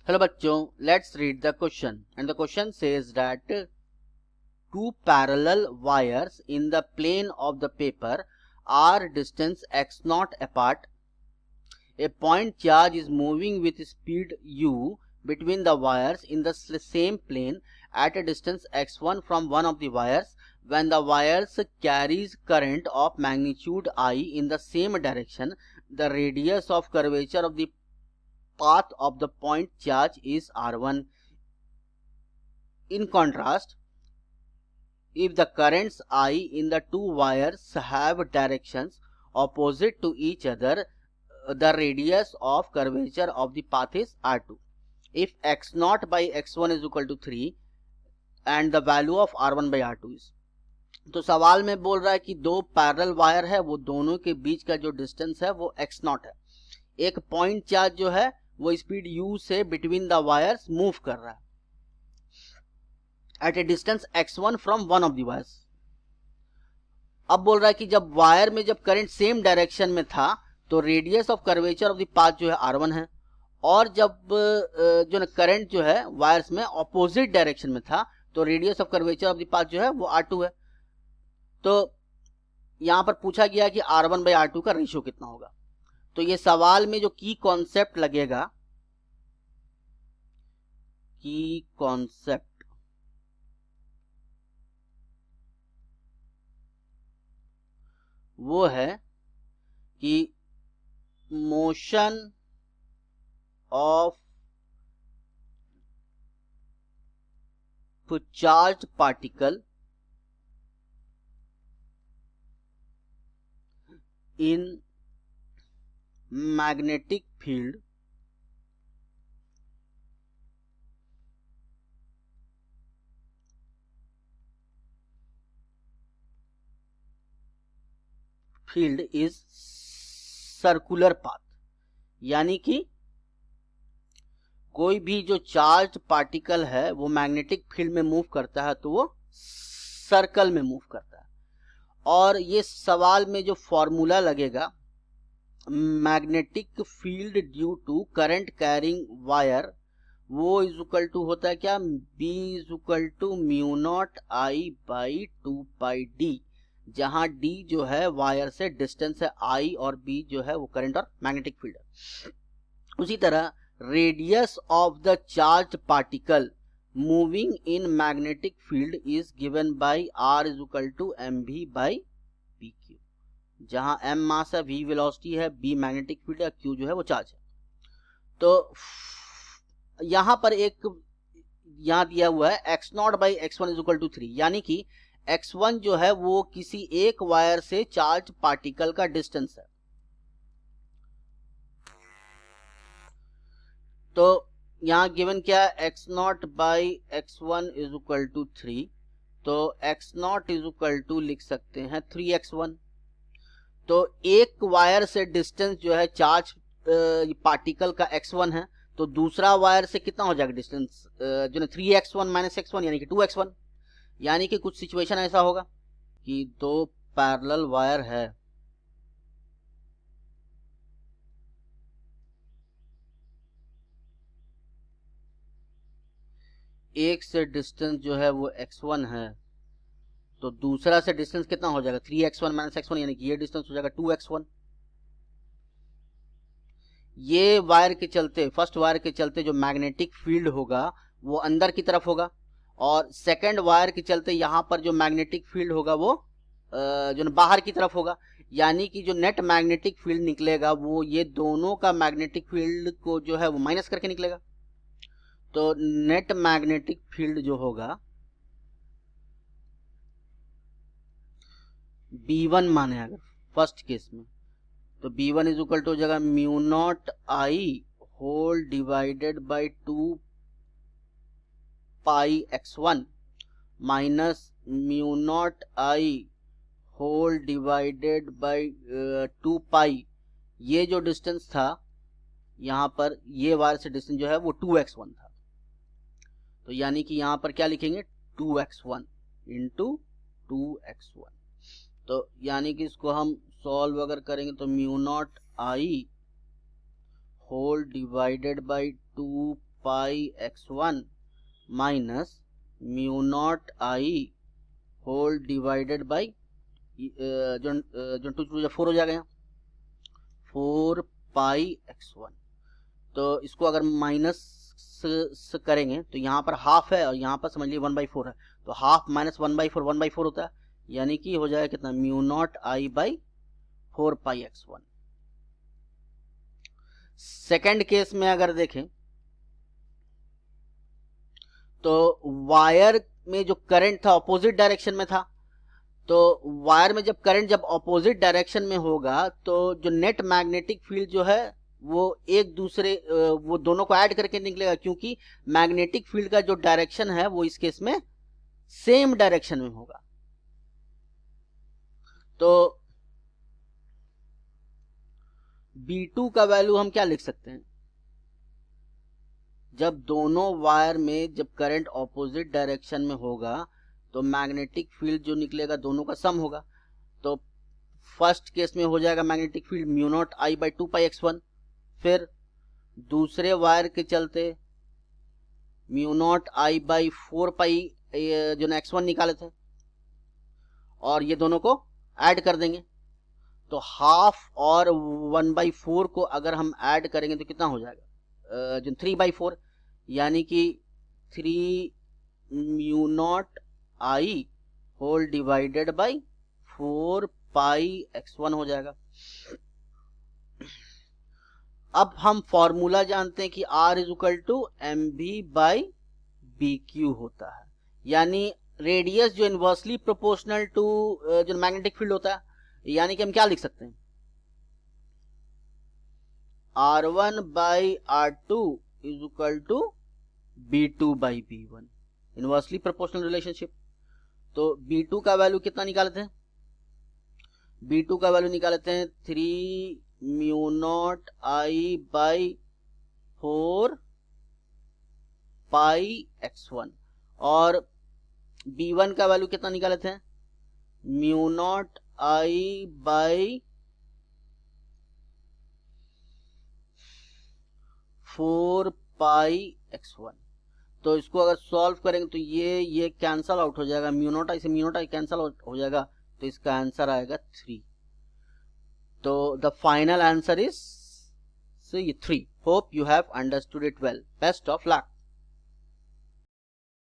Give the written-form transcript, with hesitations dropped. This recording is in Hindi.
हेलो बच्चों, let's read the question and the question says that two parallel wires in the plane of the paper are distance x naught apart. A point charge is moving with speed u between the wires in the same plane at a distance x1 from one of the wires. When the wires carries current of magnitude I in the same direction, the radius of curvature of the path of the point charge is r1. In contrast, if the currents I in the two wires have directions opposite to each other, the radius of curvature of the path is r2. If x0 by x1 is equal to 3 and the value of r1 by r2 is, तो सवाल में बोल रहा है कि दो पैरेलल वायर है, वो दोनों के बीच का जो डिस्टेंस है वो x0 है. एक पॉइंट चार्ज जो है वो स्पीड u से बिटवीन द वायर्स मूव कर रहा है at a distance x1 from one of the wires. अब बोल रहा है कि जब वायर में जब करंट सेम डायरेक्शन में था तो radius of curvature of the path जो है r1 है, और जब जो करंट जो है वायर्स में ऑपोजिट डायरेक्शन में था तो radius of curvature of the path जो है वो r2 है. तो यहां पर पूछा गया कि r1 बाई r2 का रेशियो कितना होगा. तो ये सवाल में जो की कॉन्सेप्ट लगेगा, की कॉन्सेप्ट वो है कि motion of charged particle in magnetic field is circular path. यानी कि कोई भी जो चार्ज पार्टिकल है वो मैग्नेटिक फील्ड में मूव करता है तो वो सर्कल में मूव करता है. और ये सवाल में जो फॉर्मूला लगेगा, magnetic field due to current carrying wire, वो इज इक्वल टू होता है क्या, B is equal to mu naught I by 2 pi D, जहां D जो है वायर से डिस्टेंस है I और B जो है वो करंट और मैग्नेटिक फील्ड है. उसी तरह radius of the charge particle moving in magnetic field is given by r is equal to mv by pq, जहां m मास है, v वेलोसिटी है, b मैग्नेटिक फील्ड है, q जो है वो चार्ज है. तो यहां पर एक यहां दिया हुआ है x0 by x1 is equal to 3, यानी कि x1 जो है वो किसी एक वायर से चार्ज पार्टिकल का डिस्टेंस है. तो यहाँ गिवन क्या है, x0 by x1 is equal to 3, तो x0 इज इक्वल टू लिख सकते हैं 3x1. तो एक वायर से डिस्टेंस जो है चार्ज पार्टिकल का x1 है, तो दूसरा वायर से कितना हो जाएगा डिस्टेंस जो 3x1 माइनस x1 यानी कि 2x1. यानी कि कुछ सिचुएशन ऐसा होगा कि दो पैरेलल वायर है, एक से डिस्टेंस जो है वो x1 है, तो दूसरा से डिस्टेंस कितना हो जाएगा 3x1 माइनस x1, यानी कि ये डिस्टेंस हो जाएगा 2x1. ये वायर के चलते, फर्स्ट वायर के चलते जो मैग्नेटिक फील्ड होगा वो अंदर की तरफ होगा, और सेकंड वायर के चलते यहाँ पर जो मैग्नेटिक फील्ड होगा वो जो बाहर की तरफ होगा. यानी कि जो नेट मैग्नेटिक फील्ड निकलेगा वो ये दोनों का मैग्नेटिक फील्ड को जो है वो माइनस करके निकलेगा. तो नेट मैग्नेटिक फील्ड जो होगा B1 माने अगर फर्स्ट केस में, तो B1 इज इक्वल टू हो जाएगा mu naught I whole divided by 2 pi x1 minus mu naught I whole divided by 2 pi. ये जो डिस्टेंस था यहां पर ये वायर से डिस्टेंस जो है वो 2x1 था. तो यानी कि यहां पर क्या लिखेंगे 2x1 इंटू 2x1. तो यानी कि इसको हम सॉल्व अगर करेंगे तो mu naught I whole divided by 2 pi x1 minus mu naught I whole divided by जो 2 4 हो जाएगा, 4 पाई x1। तो इसको अगर माइनस करेंगे तो यहाँ पर हाफ है और यहाँ पर समझ लीजिए 1/4 है, तो हाफ माइनस 1/4 1/4 होता है, यानी कि हो जाएगा कितना, mu naught I by 4 pi x1। Second case में अगर देखें तो वायर में जो करंट था अपोजिट डायरेक्शन में था, तो वायर में जब करंट जब अपोजिट डायरेक्शन में होगा तो जो नेट मैग्नेटिक फील्ड जो है वो एक दूसरे वो दोनों को ऐड करके निकलेगा, क्योंकि मैग्नेटिक फील्ड का जो डायरेक्शन है वो इस केस में सेम डायरेक्शन में होगा। तो B2 का वैल्यू हम क्या लिख सकते हैं, जब दोनों वायर में जब करंट ऑपोजिट डायरेक्शन में होगा तो मैग्नेटिक फील्ड जो निकलेगा दोनों का सम होगा। तो फर्स्ट केस में हो जाएगा magnetic field mu naught I by 2 pi x1, फिर दूसरे वायर के चलते म्यू नॉट आई बाई 4 पाई जो ना x1 निकाले थे, और ये दोनों को ऐड कर देंगे, तो हाफ और 1/4 को अगर हम ऐड करेंगे तो कितना हो जाएगा, जो 3/4, यानी कि 3 mu naught I whole divided by 4 pi x1 हो जाएगा। अब हम फॉर्मूला जानते हैं कि R is equal to mv by BQ होता है, यानी रेडियस जो इनवर्सली प्रोपोर्शनल टू जो मैग्नेटिक फील्ड होता है, यानी कि हम क्या लिख सकते हैं, R1 by R2 is equal to B2 by B1, inversely proportional relationship. तो B2 का वैल्यू कितना निकालते हैं, B2 का वैल्यू निकालते हैं 3 mu naught I by 4 pi x1, और B1 का वैल्यू कितना निकालते हैं, mu naught I by 4 pi x1। तो इसको अगर सॉल्व करेंगे तो ये कैंसल आउट हो जाएगा, म्यू नॉट आई से mu naught I cancel out हो जाएगा, तो इसका आंसर आएगा 3। तो the final answer is 3। Hope you have understood it well. Best of luck.